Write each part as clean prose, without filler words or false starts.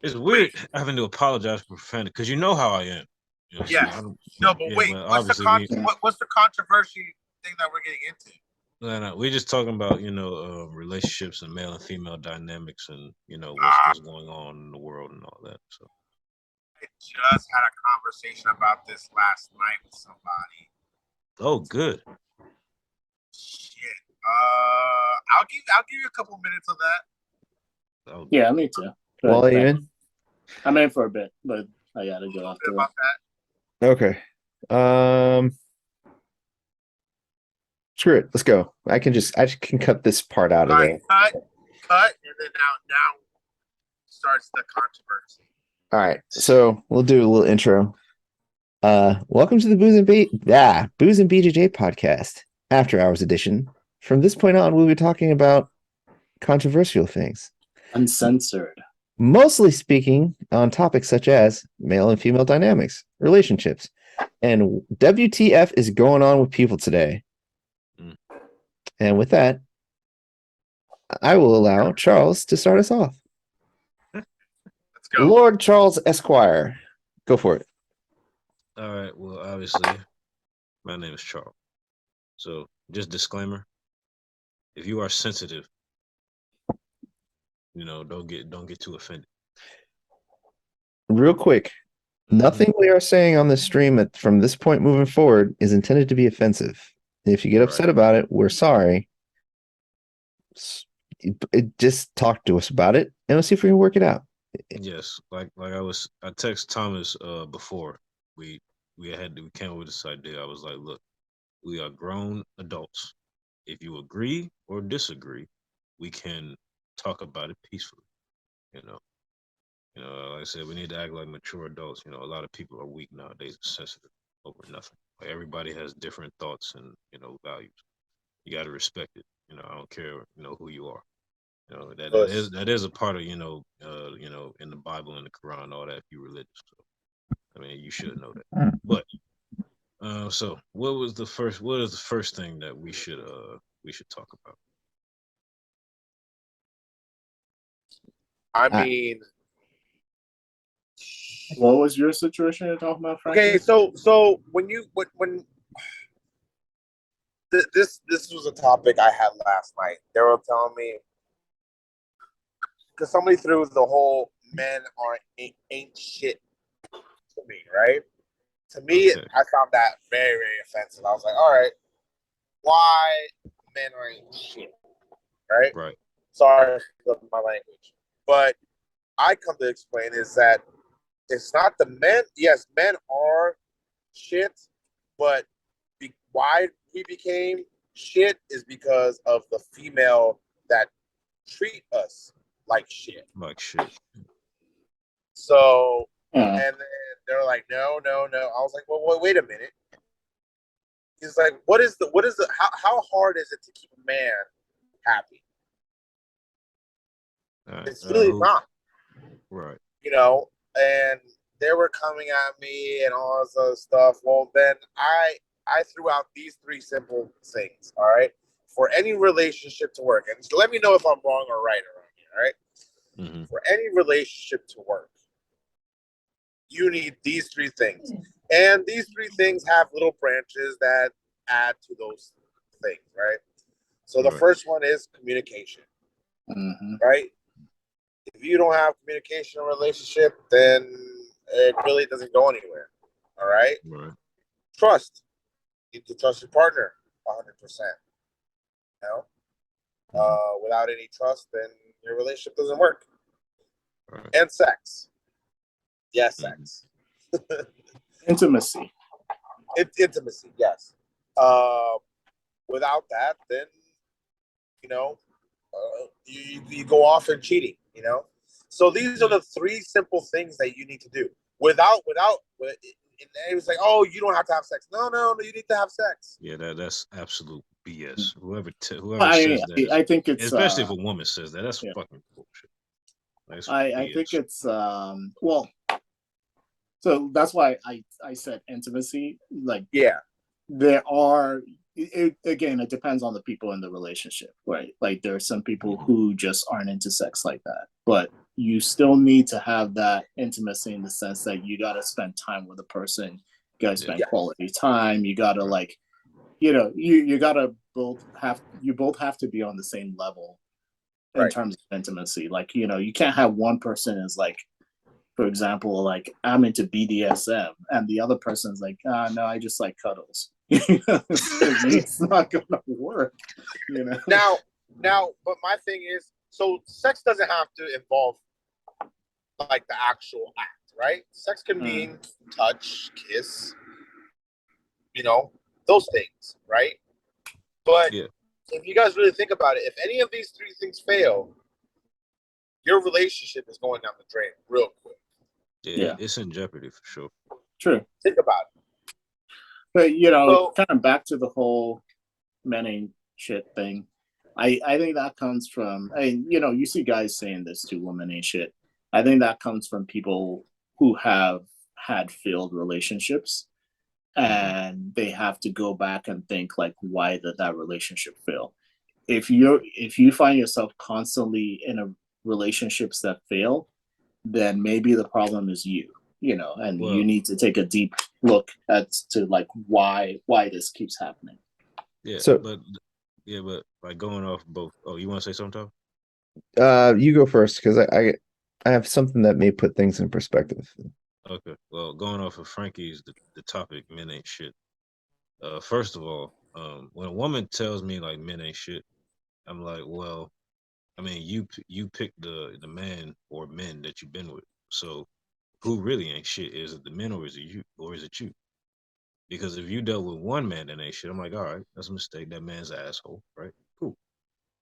It's weird having to apologize for profanity because you know how I am. You know, so Yes. No, but wait. but obviously What's the controversy thing that we're getting into? no, we're just talking about relationships and male and female dynamics and what's going on in the world and all that. So I just had a conversation about this last night with somebody. oh, good. Shit. I'll give you a couple minutes of that. Oh, yeah, me too. Well, even I'm in for a bit, but I gotta go after about that. Okay. Screw it. Let's go. I can cut this part out of there. Cut, and then now starts the controversy. All right. So we'll do a little intro. Welcome to the Booze and BJJ podcast, After Hours edition. From this point on, we'll be talking about controversial things. Uncensored. Mostly speaking on topics such as male and female dynamics, relationships, and WTF is going on with people today. And with that, I will allow Charles to start us off. Let's go. Lord Charles Esquire. Go for it. All right. Well, obviously, my name is Charles. So, just disclaimer: if you are sensitive, don't get too offended. Real quick, nothing we are saying on this stream from this point moving forward is intended to be offensive. If you get upset about it, we're sorry. Just talk to us about it, and we'll see if we can work it out. Yes, like I text Thomas before we came up with this idea. I was like, look, we are grown adults. If you agree or disagree, we can talk about it peacefully. Like I said, we need to act like mature adults. A lot of people are weak nowadays and sensitive over nothing. Like everybody has different thoughts and values. You got to respect it. I don't care who you are. That is a part of in the Bible and the Quran, all that. If you're religious, so, I mean, you should know that. But so what is the first thing that we should talk about? I mean, what was your situation you're talking about, Frank? Okay, so when this was a topic I had last night. They were telling me, because somebody threw the whole men ain't shit to me, right? To me, okay. I found that very, very offensive. I was like, all right, why men ain't shit, right? Right. Sorry for my language. But I come to explain is that it's not the men. Yes, men are shit, but why we became shit is because of the female that treat us like shit. Like shit. So, and then they're like, no. I was like, well, wait a minute. He's like, how hard is it to keep a man happy? It's really not. Right. And they were coming at me and all this other stuff. Well, then I threw out these three simple things, all right? For any relationship to work, and let me know if I'm wrong or right around here, all right? Mm-hmm. For any relationship to work, you need these three things. And these three things have little branches that add to those things, right? So the first one is communication, right? If you don't have communication in a relationship, then it really doesn't go anywhere, all right? Right. Trust. You need to trust your partner 100%. Without any trust, then your relationship doesn't work. Right. And sex. Yes, sex. Intimacy. Intimacy, yes. Without that, then, you go off and cheating, So these are the three simple things that you need to do. And it was like, oh, you don't have to have sex. No, you need to have sex. Yeah, that's absolute BS. Whoever says that, I think it's especially if a woman says that, that's fucking bullshit. I think it's well, so that's why I said intimacy. Like, yeah, there are again, it depends on the people in the relationship, right? Like there are some people who just aren't into sex like that, but you still need to have that intimacy in the sense that you got to spend time with a person, you got to spend quality time, you got to like, you got to both have to be on the same level in terms of intimacy. Like, you can't have one person is like, for example, like I'm into BDSM and the other person's like, no, I just like cuddles. It's not gonna work, Now, but my thing is, so sex doesn't have to involve like the actual act, right? Sex can mean touch, kiss, those things, right? But if you guys really think about it, if any of these three things fail, your relationship is going down the drain real quick. Yeah, it's in jeopardy for sure. True. Think about it. But kind of back to the whole men ain't shit thing. I think that comes from, you see guys saying this to women ain't shit. I think that comes from people who have had failed relationships and they have to go back and think like, why did that relationship fail? If you find yourself constantly in a relationships that fail, then maybe the problem is you, and you need to take a deep look as to like why this keeps happening. Yeah. But like going off both. Oh, you want to say something, Tom? You go first because I have something that may put things in perspective. Okay. Well, going off of Frankie's the topic, men ain't shit. First of all, when a woman tells me like men ain't shit, I'm like, well, I mean, you pick the man or men that you've been with. So who really ain't shit? Is it the men or is it you? Or is it you? Because if you dealt with one man that ain't shit, I'm like, all right, that's a mistake. That man's an asshole, right? Cool.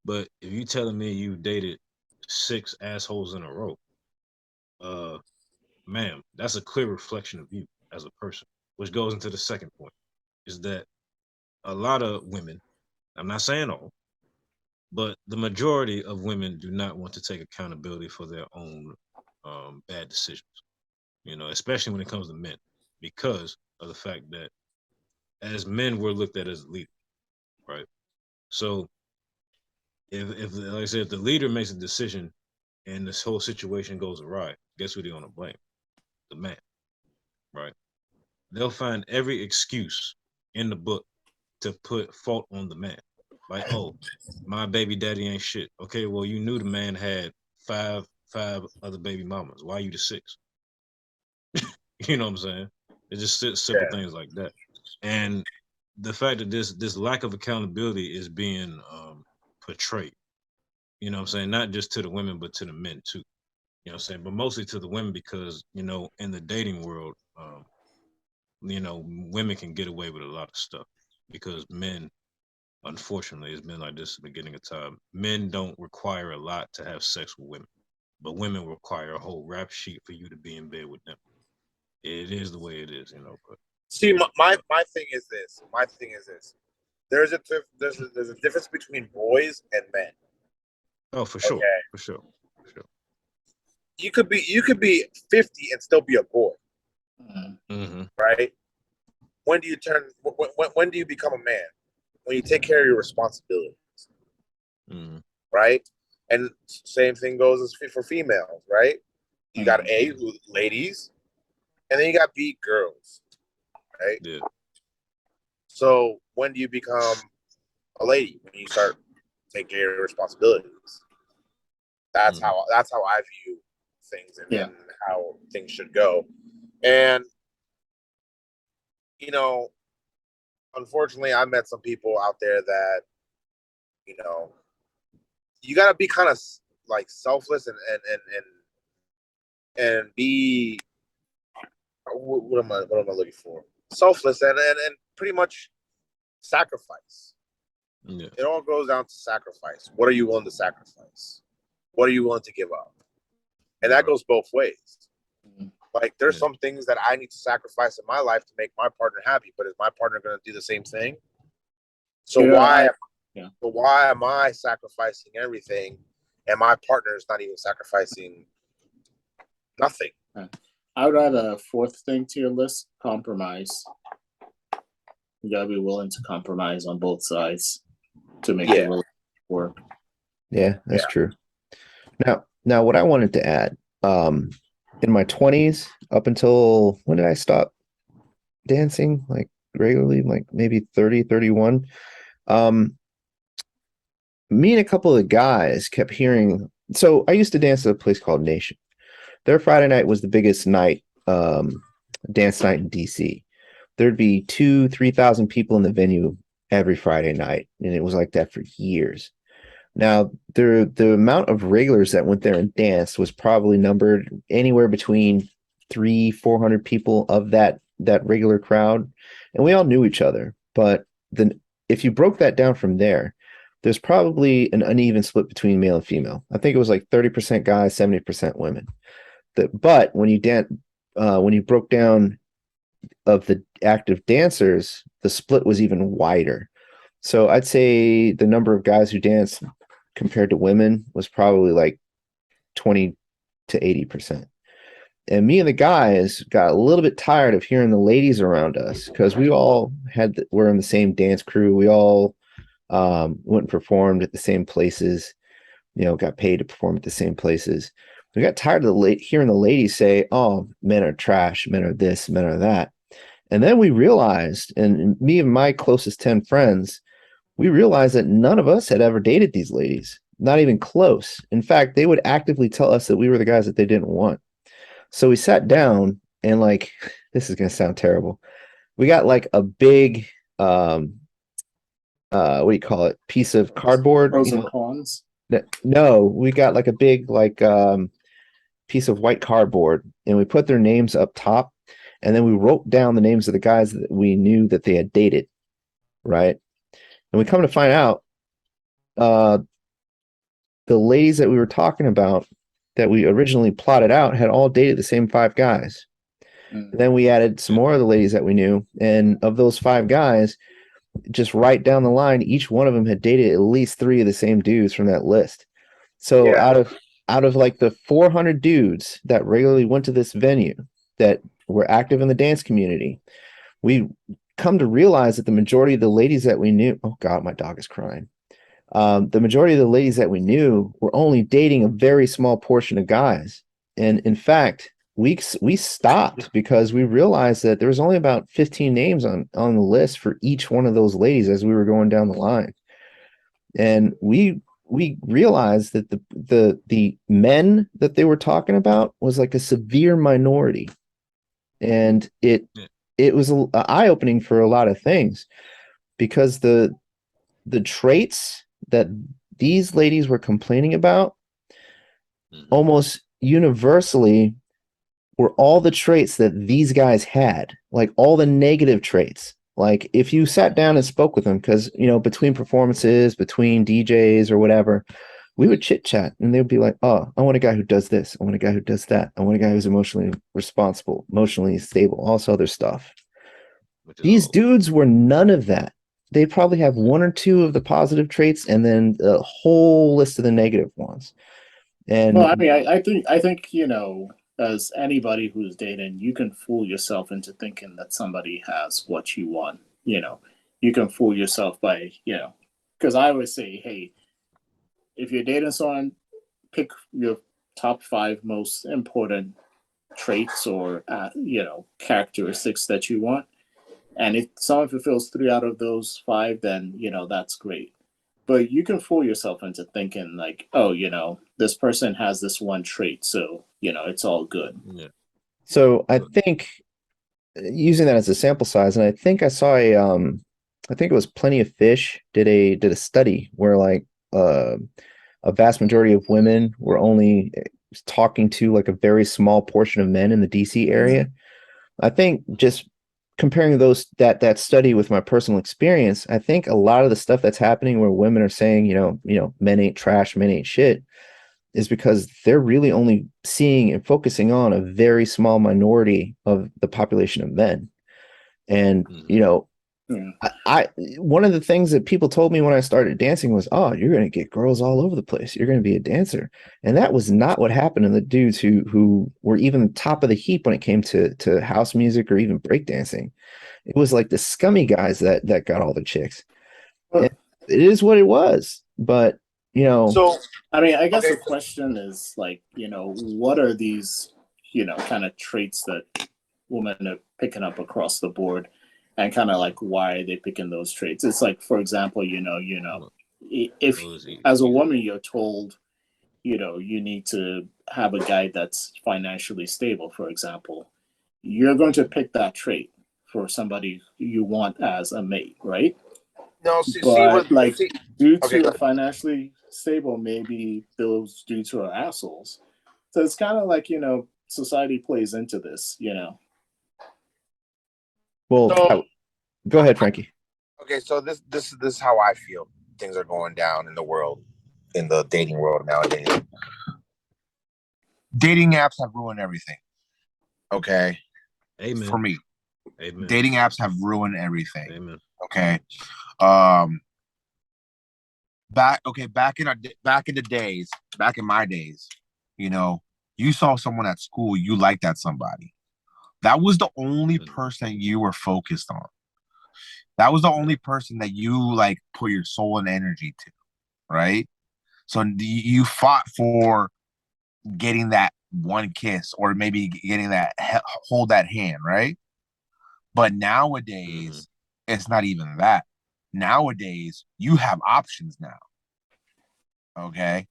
But if you telling me you dated 6 assholes in a row, ma'am, that's a clear reflection of you as a person. Which goes into the second point, is that a lot of women, I'm not saying all, but the majority of women do not want to take accountability for their own bad decisions. Especially when it comes to men, because of the fact that as men we're looked at as leaders, right? So if like I said, if the leader makes a decision and this whole situation goes awry, guess who they're gonna blame? The man, right? They'll find every excuse in the book to put fault on the man. Like, oh, my baby daddy ain't shit. Okay, well, you knew the man had five other baby mamas. Why are you the 6th? You know what I'm saying? It's just simple things like that. And the fact that this lack of accountability is being portrayed, you know what I'm saying? Not just to the women, but to the men too. You know what I'm saying? But mostly to the women because, in the dating world, women can get away with a lot of stuff because men, unfortunately, it's been like this at the beginning of time. Men don't require a lot to have sex with women, but women require a whole rap sheet for you to be in bed with them. It is the way it is, But see, my thing is this. My thing is this. There's a difference between boys and men. Oh, for sure, okay? for sure. You could be 50 and still be a boy, right? When do you turn? When do you become a man? When you take care of your responsibilities, right? And same thing goes for females, right? You got A, ladies, and then you got B, girls, right? Yeah. So when do you become a lady? When you start taking care of your responsibilities. That's how I view things and how things should go. And unfortunately, I met some people out there that you gotta be kind of like selfless and be what am I looking for? Selfless and pretty much sacrifice. Yeah. It all goes down to sacrifice. What are you willing to sacrifice? What are you willing to give up? And that goes both ways. Like there's some things that I need to sacrifice in my life to make my partner happy, but is my partner going to do the same thing? So why am I sacrificing everything and my partner is not even sacrificing nothing? I would add a fourth thing to your list: compromise. You gotta be willing to compromise on both sides to make Yeah. the relationship work. Yeah, that's true. Now, what I wanted to add, in my 20s, up until when did I stop dancing like regularly? Like maybe 30, 31. Me and a couple of guys kept hearing. So I used to dance at a place called Nation. Their Friday night was the biggest night, dance night in DC. There'd be 3,000 people in the venue every Friday night, and it was like that for years. Now, the amount of regulars that went there and danced was probably numbered anywhere between 400 people of that regular crowd, and we all knew each other. But then, if you broke that down from there, there's probably an uneven split between male and female. I think it was like 30% guys, 70% women. But when you broke down of the active dancers, the split was even wider. So I'd say the number of guys who danced compared to women was probably like 20 to 80%. And me and the guys got a little bit tired of hearing the ladies around us because we all were in the same dance crew. We all went and performed at the same places, got paid to perform at the same places. We got tired of hearing the ladies say, "Oh, men are trash, men are this, men are that." And then we realized, and me and my closest 10 friends, we realized that none of us had ever dated these ladies, not even close. In fact, they would actively tell us that we were the guys that they didn't want. So we sat down and this is going to sound terrible. We got like a big, what do you call it? Piece of cardboard. Pros and cons. No, we got like a big, piece of white cardboard, and we put their names up top. And then we wrote down the names of the guys that we knew that they had dated. Right. And we come to find out, the ladies that we were talking about that we originally plotted out had all dated the same 5 guys. And then we added some more of the ladies that we knew. And of those 5 guys, just right down the line, each one of them had dated at least 3 of the same dudes from that list. So out of like the 400 dudes that regularly went to this venue that were active in the dance community, we come to realize that the majority of the ladies that we knew, oh God, my dog is crying. The majority of the ladies that we knew were only dating a very small portion of guys. And in fact, we stopped because we realized that there was only about 15 names on the list for each one of those ladies as we were going down the line. And we realized that the men that they were talking about was like a severe minority. And it was eye-opening for a lot of things, because the traits that these ladies were complaining about almost universally were all the traits that these guys had, like all the negative traits. Like if you sat down and spoke with them, because between performances, between DJs or whatever, we would chit chat, and they would be like, "Oh, I want a guy who does this. I want a guy who does that. I want a guy who's emotionally responsible, emotionally stable, all this other stuff." These dudes were none of that. They probably have 1 or 2 of the positive traits, and then a whole list of the negative ones. And well, I mean, I think as anybody who's dating, you can fool yourself into thinking that somebody has what you want. You can fool yourself by because I always say, hey, if you're dating someone, pick your top 5 most important traits or characteristics that you want. And if someone fulfills 3 out of those 5, then that's great. But you can fool yourself into thinking like, oh, this person has this one trait, so it's all good. Yeah. So I think, using that as a sample size, and I think I saw I think it was Plenty of Fish did a study where a vast majority of women were only talking to like a very small portion of men in the DC area. I think just comparing that study with my personal experience, I think a lot of the stuff that's happening where women are saying, men ain't trash, men ain't shit, is because they're really only seeing and focusing on a very small minority of the population of men. And, Yeah. I one of the things that people told me when I started dancing was, "Oh, you're going to get girls all over the place. You're going to be a dancer," and that was not what happened to the dudes who were even top of the heap when it came to house music or even breakdancing. It was like the scummy guys that got all the chicks. And it is what it was, but you know. So I mean, I guess okay, the question is like, what are these, kind of traits that women are picking up across the board, and kind of like why are they picking those traits? It's like, for example, if as a woman you're told, you need to have a guy that's financially stable, for example, you're going to pick that trait for somebody you want as a mate, right? no, see But what like, see. due Okay, to financially stable, maybe those dudes who are assholes. So it's kind of like, society plays into this. Well, so go ahead, Frankie. okay, so this is how I feel things are going down in the world, in the dating world nowadays. Dating apps have ruined everything. Okay, Amen. for me, Amen. dating apps have ruined everything. Amen. Okay, back in the days, back in my days, you saw someone at school, you liked that somebody. That was the only person you were focused on. That was the only person that you like put your soul and energy to, right? So you fought for getting that one kiss, or maybe getting that hold that hand, right? But nowadays, it's not even that. Nowadays, you have options now. Okay.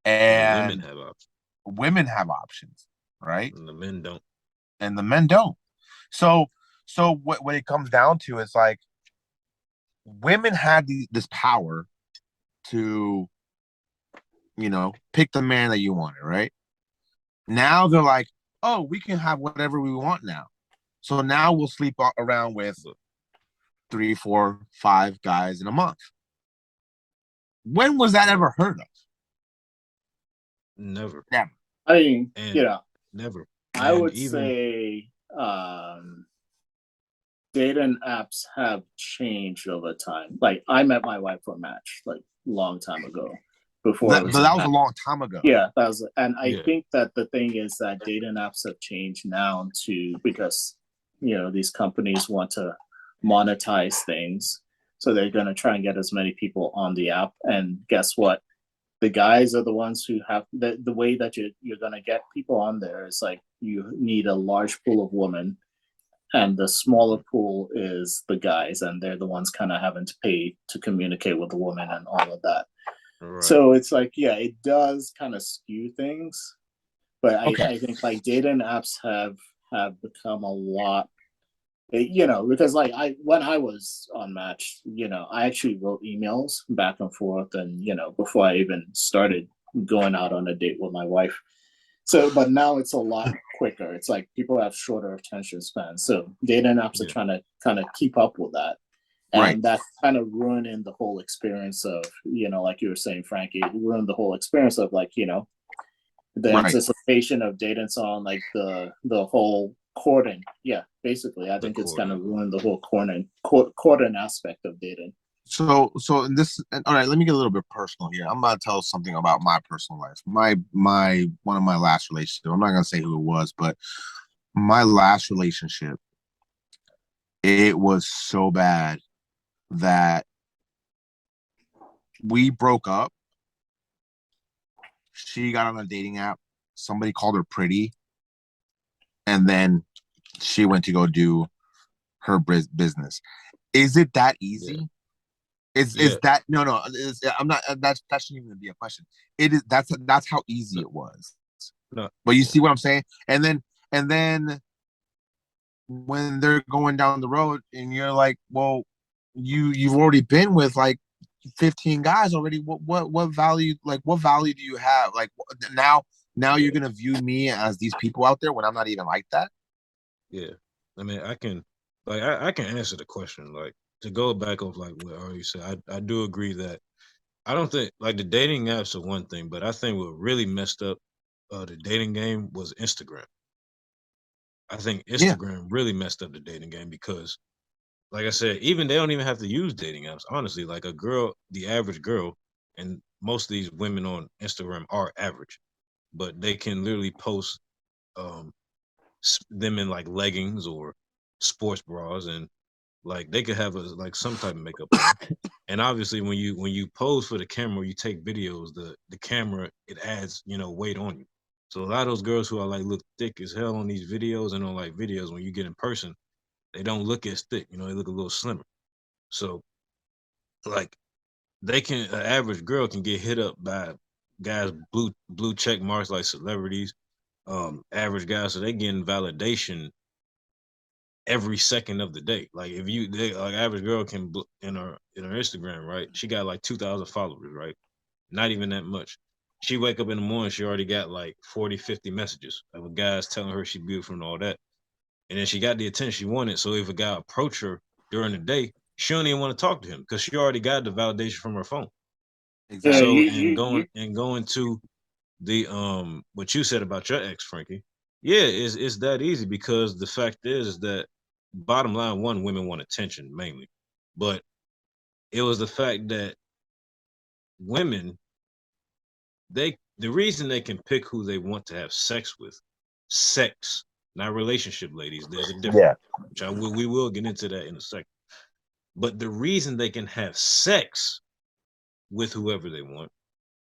And women have options, right? And the men don't. And the men don't. So what it comes down to is like, women had this power to, pick the man that you wanted, right? Now they're like, oh, we can have whatever we want now. So now we'll sleep around with 3, 4, 5 guys in a month. When was that ever heard of? Never. Never. I mean, never. I would say dating apps have changed over time. Like, I met my wife for a match like long time ago. But that was a long time ago. Yeah, I think that the thing is that dating apps have changed now because these companies want to monetize things, so they're going to try and get as many people on the app. And guess what? The guys are the ones who have the way that you're going to get people on there is like you need a large pool of women, and the smaller pool is the guys, and they're the ones kind of having to pay to communicate with the woman and all of that. Right. So it's like, yeah, it does kind of skew things, but I think like dating apps have become a lot, because like when I was on Match, I actually wrote emails back and forth, and before I even started going out on a date with my wife. So, but now it's a lot quicker. It's like people have shorter attention spans. So dating apps are trying to kind of keep up with that. And that's kind of ruining the whole experience of, like you were saying, Frankie, it ruined the whole experience of like, the anticipation of dating on like the whole courting. Yeah, basically, I think it's kind of ruined the whole courting aspect of dating. So this, all right, let me get a little bit personal here. I'm about to tell something about my personal life. My one of my last relationships, I'm not going to say who it was, but my last relationship, it was so bad that we broke up. She got on a dating app. Somebody called her pretty. And then she went to go do her business. Is it that easy? Yeah. Is that no? I'm not. That shouldn't even be a question. It is. That's how easy it was. No. But you see what I'm saying? And then when they're going down the road, and you're like, well, you've already been with like 15 guys already. What value? Like, what value do you have? Like, now you're gonna view me as these people out there when I'm not even like that. Yeah, I mean, I can answer the question. Like, to go back of like what Ari said, I do agree that I don't think like the dating apps are one thing, but I think what really messed up the dating game was Instagram. I think Instagram really messed up the dating game because like I said, even they don't even have to use dating apps. Honestly, like a girl, the average girl, and most of these women on Instagram are average, but they can literally post um them in like leggings or sports bras, and like they could have like some type of makeup on. And obviously, when you pose for the camera, you take videos. The camera it adds weight on you. So a lot of those girls who are like look thick as hell on these videos and on like videos, when you get in person, they don't look as thick. They look a little slimmer. So like an average girl can get hit up by guys blue check marks like celebrities, average guys, so they getting validation every second of the day. Like if like average girl can in her Instagram, right? She got like 2,000 followers, right? Not even that much. She wake up in the morning, she already got like 40, 50 messages of guys telling her she's beautiful and all that. And then she got the attention she wanted. So if a guy approach her during the day, she don't even want to talk to him because she already got the validation from her phone. Yeah, Exactly. So you going to the what you said about your ex, Frankie. Yeah, it's that easy because the fact is that bottom line, one, women want attention mainly, but it was the fact that women, the reason they can pick who they want to have sex with, sex, not relationship, ladies. There's a difference. Yeah. Which we will get into that in a second. But the reason they can have sex with whoever they want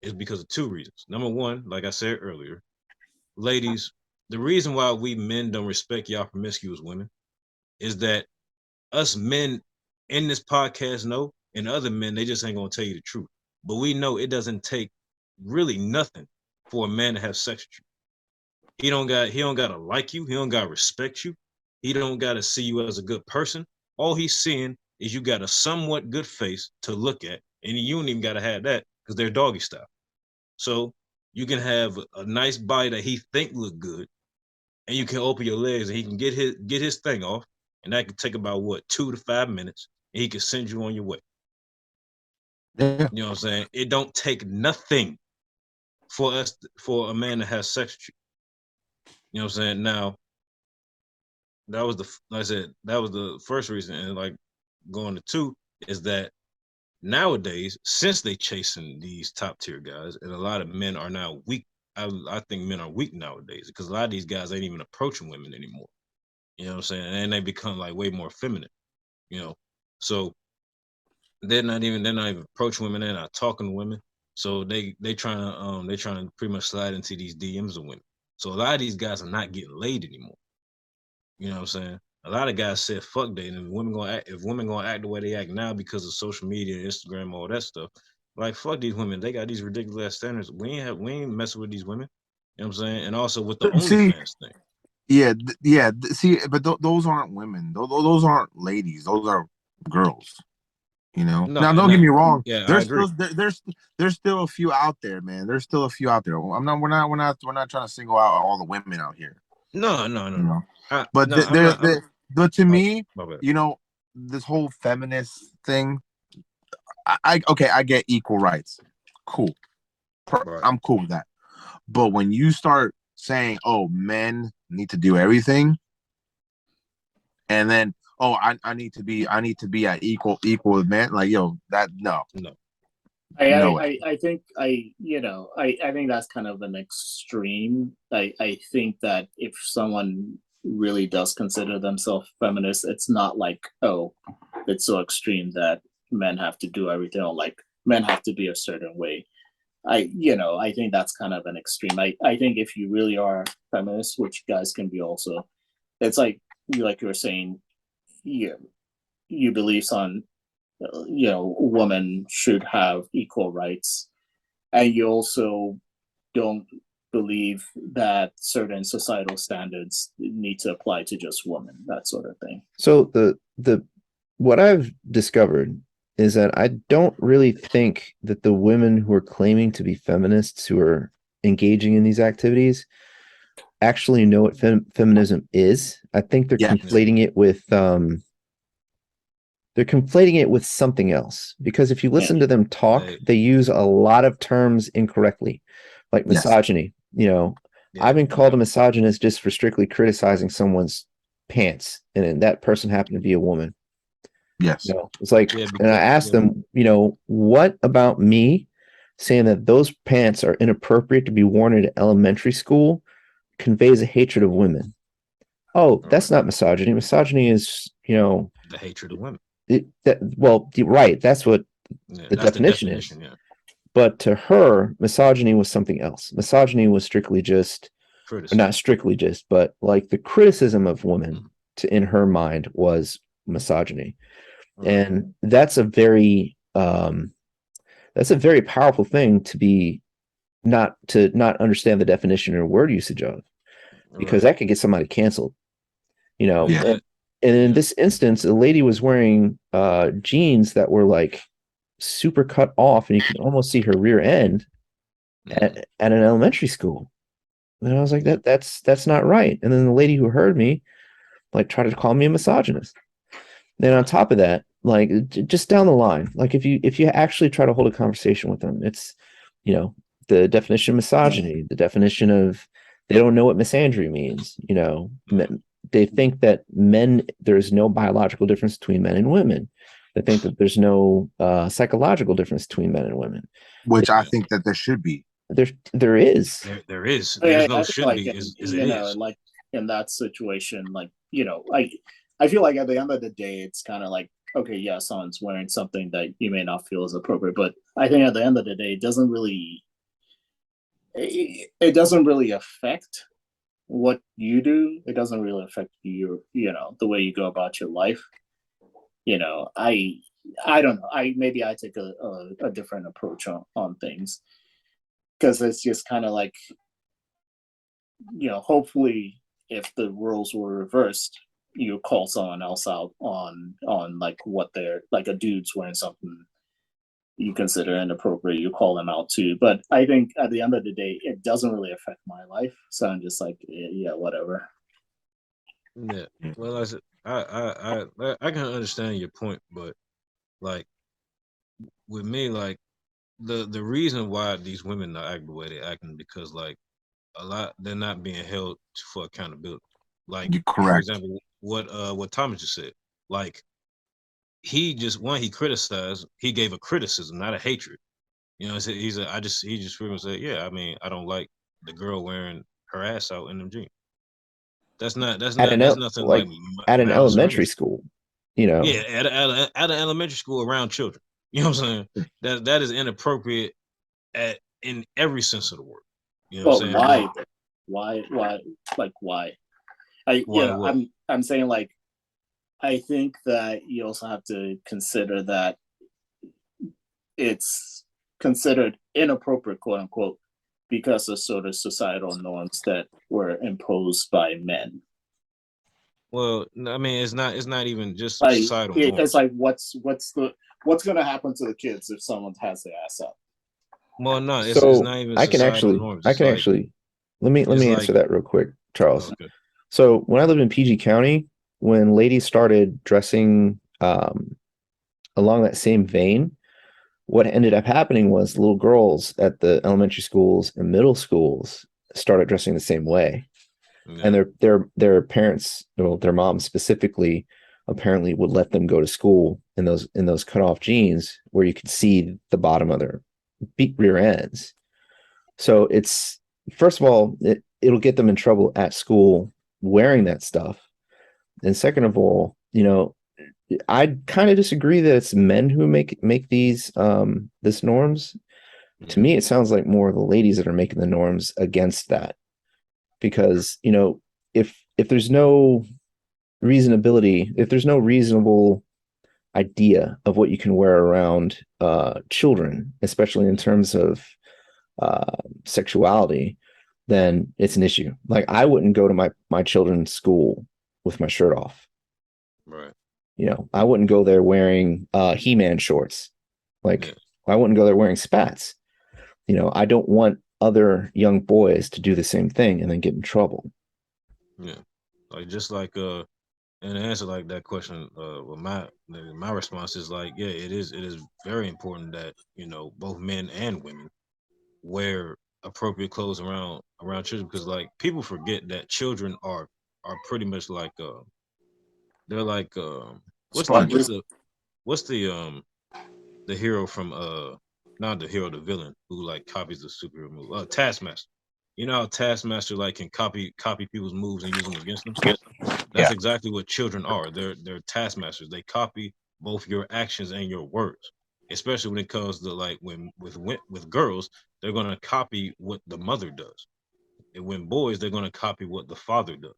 is because of two reasons. Number one, like I said earlier, ladies, the reason why we men don't respect y'all promiscuous women is that us men in this podcast know, and other men, they just ain't gonna tell you the truth. But we know it doesn't take really nothing for a man to have sex with you. He don't gotta like you, he don't gotta respect you, he don't gotta see you as a good person. All he's seeing is you got a somewhat good face to look at, and you don't even gotta have that because they're doggy style. So you can have a nice body that he think look good, and you can open your legs and he can get his thing off, and that could take about what 2 to 5 minutes, and he can send you on your way. Yeah. You know what I'm saying? It don't take nothing for a man to have sex with you. You know what I'm saying? Now that was like I said, that was the first reason, and like going to two is that nowadays, since they chasing these top tier guys, and a lot of men are now weak. I think men are weak nowadays because a lot of these guys ain't even approaching women anymore. You know what I'm saying? And they become like way more feminine. You know, so they're not even approaching women. They're not talking to women. So they trying to pretty much slide into these DMs of women. So a lot of these guys are not getting laid anymore. You know what I'm saying? A lot of guys said fuck dating. If women gonna act the way they act now because of social media, Instagram, all that stuff, like fuck these women. They got these ridiculous standards. We ain't messing with these women. You know what I'm saying? And also with the See, OnlyFans thing. yeah, see, but those aren't women. Those aren't ladies. Those are girls. Now, No, don't get no, me wrong. yeah, I There's agree. still there's still a few out there, man. There's still a few out there. We're not trying to single out all the women out here. No, no, no, You no. know, I, but no, I'm not. but to Oh, me, my bad. this whole feminist thing. I get equal rights. Cool. Right. I'm cool with that. But when you start saying, "Oh, men need to do everything," and then, "Oh, I need to be at equal with men," like, yo, that no No. no way. I think I think that's kind of an extreme. I think that if someone really does consider themselves feminist, it's not like, oh, it's so extreme that men have to do everything, or like men have to be a certain way. I think that's kind of an extreme. I think if you really are feminist, which guys can be also, it's like you were saying, you believe on women should have equal rights, and you also don't believe that certain societal standards need to apply to just women, that sort of thing. So the what I've discovered is that I don't really think that the women who are claiming to be feminists who are engaging in these activities actually know what feminism is. I think they're Yeah. conflating it with something else, because if you listen to them talk, they use a lot of terms incorrectly, like Yes. misogyny. I've been called a misogynist just for strictly criticizing someone's pants, and that person happened to be a woman. Yes. You know, it's like, Yeah, and I because asked them, you know, what about me saying that those pants are inappropriate to be worn in elementary school conveys a hatred of women? Oh, that's not misogyny. Misogyny is, you know, the hatred of women. right. That's what Yeah, the that's the definition is. definition. Yeah, But to her, misogyny was something else. Misogyny was strictly just, or criticism. not strictly just, but like the criticism of women Mhm. in her mind was misogyny. Right. And that's a very powerful thing to be not understand the definition or word usage of, because Right. that could get somebody canceled, you know. Yeah. And in Yeah. this instance, a lady was wearing jeans that were like super cut off and you can almost see her rear end at an elementary school. And I was like, Yeah. that's not right. And then the lady who heard me like tried to call me a misogynist. Then on Right. top of that, like just down the line, like if you actually try to hold a conversation with them, it's, you know, the definition of misogyny, the definition of, they don't know what misandry means. You know, Yeah. they think that there's no biological difference between men and women. They think that there's no psychological difference between men and women. Which I think that there should be. There is. There is. There's I no feel should like be. Is it is. like in that situation, like, you know, I feel like at the end of the day, it's kind of like, okay, yeah, someone's wearing something that you may not feel is appropriate, but I think at the end of the day, it doesn't really affect what you do. It doesn't really affect you know, the way you go about your life. You know, I don't know. Maybe I take a different approach on things, because it's just kind of like, you know, hopefully if the roles were reversed, you call someone else out on like what they're like, a dude's wearing something you consider inappropriate, you call them out too. But I think at the end of the day, it doesn't really affect my life, so I'm just like, yeah, whatever. Yeah. Well, I said, I can understand your point, but like with me, like the reason why these women are acting the way they're acting because like a lot they're not being held for accountability. Like You're for correct. example, what Thomas just said. Like he criticized, he gave a criticism, not a hatred. You know, he just pretty much said, yeah, I mean, I don't like the girl wearing her ass out in them jeans. That's nothing like Like at an malice or elementary anything. school, you know. Yeah, at an elementary school around children. You know what I'm saying? That is inappropriate in every sense of the word. You know what But I'm saying? why? Why? Like why? You Why know, what? I'm saying, like, I think that you also have to consider that it's considered inappropriate, quote unquote, because of sort of societal norms that were imposed by men. Well, I mean, it's not even just Like, societal it's norms. like, what's going to happen to the kids if someone has their ass up? Well, no, it's So not even societal norms. I can actually let It's me like answer that real quick, Charles. okay, So when I lived in PG County, when ladies started dressing along that same vein, what ended up happening was little girls at the elementary schools and middle schools started dressing the same way. And yeah, their parents, well, their moms specifically, apparently would let them go to school in those cut off jeans where you could see the bottom of their rear ends. So it's, first of all, it'll get them in trouble at school wearing that stuff. And second of all, you know, I kind of disagree that it's men who make these this norms. To mm, me, it sounds like more the ladies that are making the norms against that. Because, you know, if there's no reasonability, if there's no reasonable idea of what you can wear around children, especially in terms of uh, sexuality, then it's an issue. Like I wouldn't go to my children's school with my shirt off. right, You know, I wouldn't go there wearing He-Man shorts. yeah, Like I wouldn't go there wearing spats. You know, I don't want other young boys to do the same thing and then get in trouble. yeah. Like just like and to answer like that question, well, my response is like, yeah, it is very important that you know both men and women wear appropriate clothes around children because like people forget that children are pretty much like they're like what's Sponge. the what's the hero from not the hero, the villain who like copies the superhero move? Taskmaster. You know how Taskmaster like can copy people's moves and use them against them? That's Yeah. exactly what children are. They're taskmasters. They copy both your actions and your words. Especially when it comes to like when with girls, they're gonna copy what the mother does. And when boys, they're gonna copy what the father does.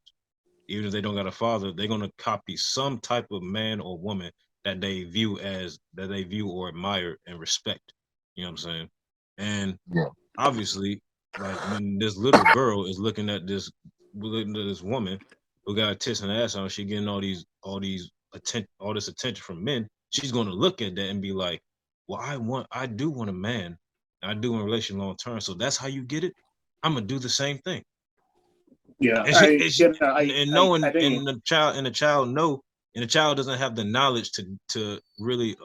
Even if they don't got a father, they're gonna copy some type of man or woman that they view or admire and respect. You know what I'm saying? And Yeah. obviously, like when this little girl is looking at this woman who got tits and ass on, she getting all this attention from men. She's gonna look at that and be like, "Well, I do want a man. I do in relation long term. So that's how you get it. I'm gonna do the same thing." Yeah, And I you know I knowing think and the child doesn't have the knowledge to really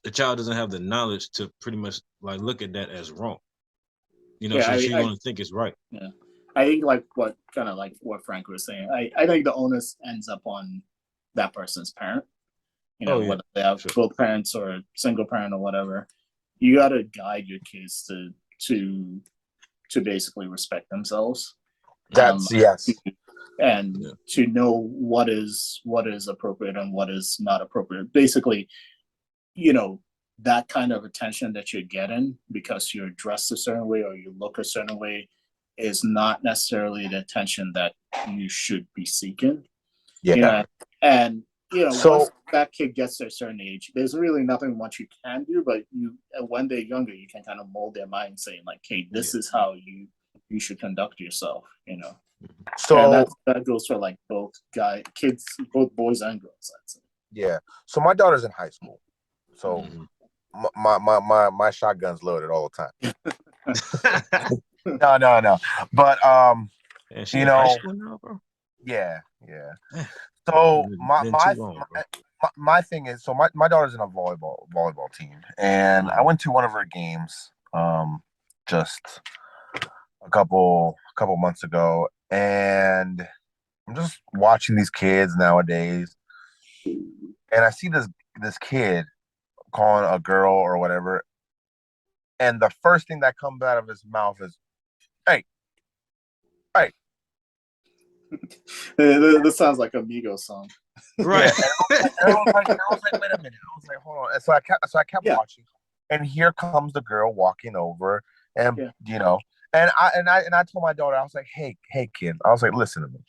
the child doesn't have the knowledge to pretty much like look at that as wrong. You know, yeah so she's I gonna think it's right. yeah I think like what kind of like what Frank was saying. I think the onus ends up on that person's parent. You Oh know, yeah, whether they have sure. both parents or single parent or whatever, you got to guide your kids to to basically respect themselves. That's yes. And Yeah. to know what is appropriate and what is not appropriate. Basically, you know, that kind of attention that you're getting because you're dressed a certain way or you look a certain way is not necessarily the attention that you should be seeking. Yeah. You know, and So once that kid gets to a certain age, there's really nothing much you can do, but when they're younger, you can kind of mold their mind saying like, hey, this is how you should conduct yourself, and that goes for like both kids, both boys and girls, I'd say. yeah. So my daughter's in high school. So my shotgun's loaded all the time. No. But And she in high school now, bro. Yeah. So Been too long, bro. my thing is, so my daughter's in a volleyball team, and I went to one of her games just a couple months ago, and I'm just watching these kids nowadays, and I see this kid calling a girl or whatever, and the first thing that comes out of his mouth is, "Hey." This sounds like a Migos song. Right. And I was like, wait a minute. I was like, hold on. And so I kept watching, and here comes the girl walking over, and and I told my daughter, I was like, hey kid, I was like, listen to me.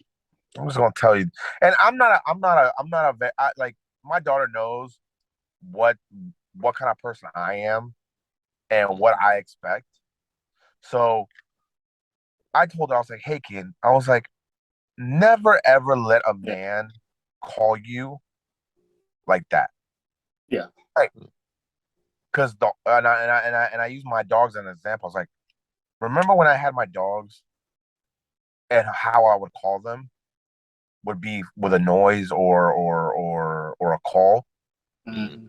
I'm just gonna tell you, and like my daughter knows what kind of person I am and what I expect. So I told her, I was like, hey kid, I was like, never ever let a man call you like that. Yeah. Right. Because I use my dogs as an example. I was like, remember when I had my dogs and how I would call them would be with a noise or a call. Mm-hmm.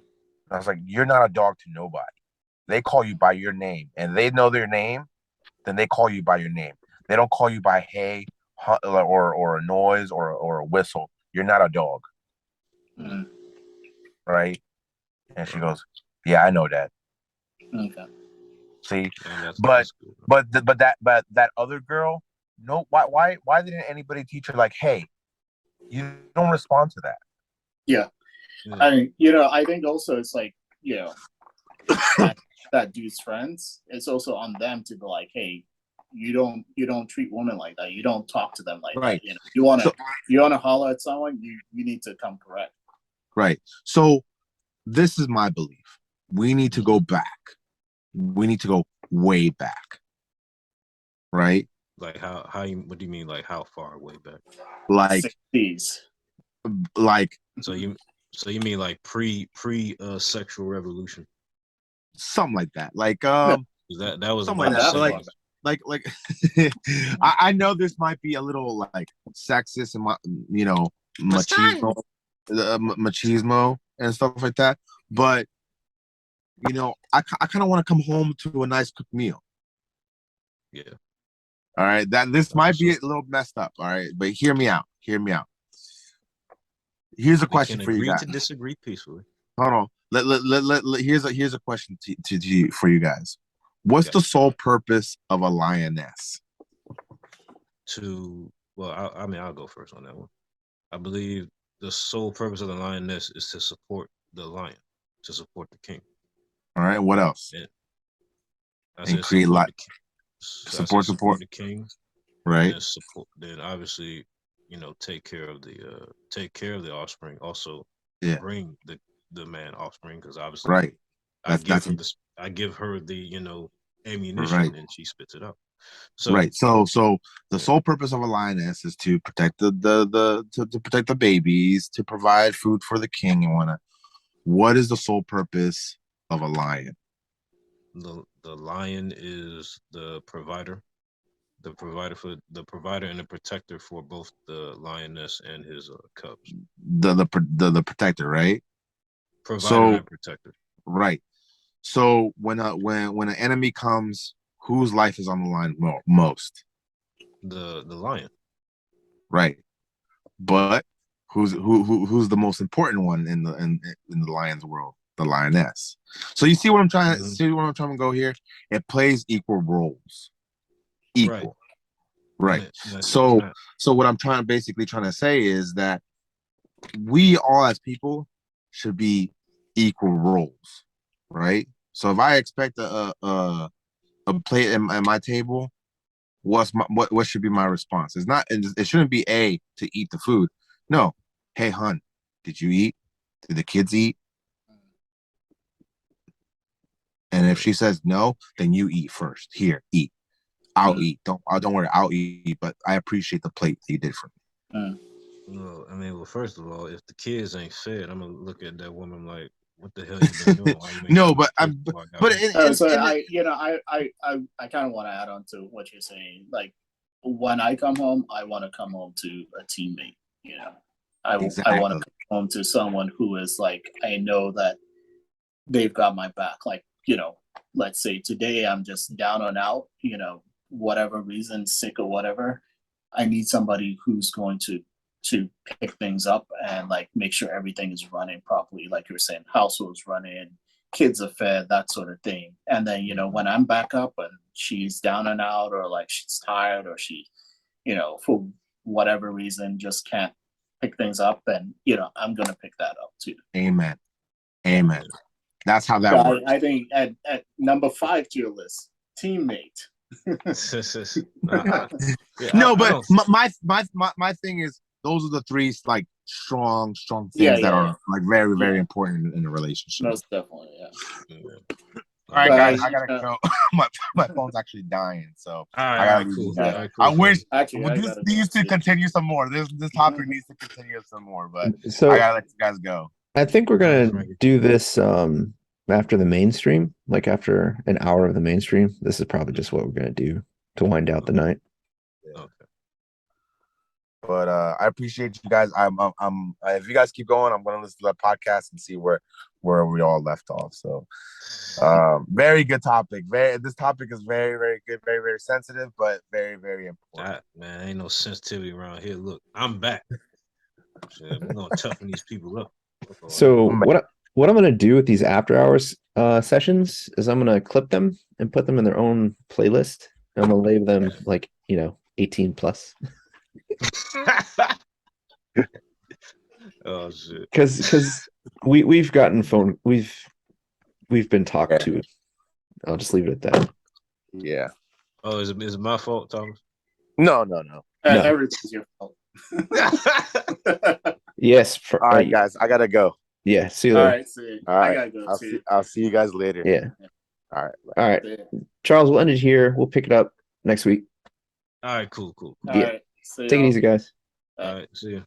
I was like, you're not a dog to nobody. They call you by your name, and they know their name, then they call you by your name. They don't call you by hey or a noise or a whistle. You're not a dog. Mm-hmm. Right? And she goes, yeah, I know that. Okay. See, but that other girl, no, why didn't anybody teach her like, hey, you don't respond to that? Yeah. I think also it's like, that dude's friends, it's also on them to be like, hey, you don't treat women like that. You don't talk to them like that. You want to holler at someone, you need to come correct. Right. So this is my belief. We need to go back. We need to go way back. Right? Like what do you mean like how far way back? Like 60s. Like so you mean like pre sexual revolution? Something like that. Like that was something like that. Like I know this might be a little like sexist and machismo and stuff like that, but I kind of want to come home to a nice cooked meal. Yeah. All right. This might be a little messed up. All right, but hear me out. Here's a question for you guys. To disagree peacefully. hold on. Here's a question to you for you guys. What's the sole purpose of a lioness? I'll go first on that one. I believe the sole purpose of the lioness is to support the lion, to support the king. All right. What else? And create support the king, right? And then obviously, take care of the offspring. Also, bring the man offspring, because obviously, right. I give her the ammunition, and she spits it out. So right. So the sole purpose of a lioness is to protect to protect the babies, to provide food for the king and whatnot. What is the sole purpose of a lion? The lion is the provider and the protector for both the lioness and his cubs. The protector, right? Provider and protector. Right. So when an enemy comes, whose life is on the line most? The lion. Right. But who's the most important one in the lion's world? The lioness. So you see what I'm trying to go here? It plays equal roles. Equal. Right. So what I'm trying to say is that we all as people should be equal roles, right? So if I expect a plate at my table, what should be my response? It shouldn't be to eat the food. No. Hey, hun, did you eat? Did the kids eat? And if she says no, then you eat first. Here, eat. I'll eat. Don't worry, I'll eat. But I appreciate the plate that you did for me. Well, first of all, if the kids ain't fed, I'm gonna look at that woman like, what the hell you been doing? No, but I kind of want to add on to what you're saying. Like, when I come home, I want to come home to a teammate. I want to come home to someone who is like, I know that they've got my back. Like, let's say today I'm just down and out, whatever reason, sick or whatever. I need somebody who's going to pick things up and like make sure everything is running properly. Like you're saying, households running, kids are fed, that sort of thing. And then, when I'm back up and she's down and out, or like she's tired, or she, for whatever reason, just can't pick things up, and, I'm going to pick that up too. Amen. That's how that works. I think at number 5 to your list, teammate. No, but my thing is, those are the 3 like strong things that are like very, very important in a relationship. Most definitely, All right, guys, I gotta go. my phone's actually dying, so I gotta leave. I wish this needs to continue some more. This topic needs to continue some more, but so I gotta let you guys go. I think we're gonna do this after the mainstream, like after an hour of the mainstream. This is probably just what we're gonna do to wind out the night. Okay. But I appreciate you guys. I'm if you guys keep going, I'm gonna listen to that podcast and see where we all left off. So very good topic. This topic is very, very good, very, very sensitive, but very, very important. Man, ain't no sensitivity around here. Look, I'm back. We're gonna toughen these people up. So what I'm gonna do with these after hours sessions is I'm gonna clip them and put them in their own playlist. And I'm gonna label them like 18 plus. Oh shit! Because we've gotten we've been talked to. I'll just leave it at that. Yeah. Oh, is it my fault, Thomas? No. Everything's your fault. Yes. All right, guys, I gotta go. Yeah. See you later. All right. I gotta go. I'll see you guys later. Yeah. All right. All right. Charles, we'll end it here. We'll pick it up next week. All right. Cool. All right. Take it easy, guys. All right. See you.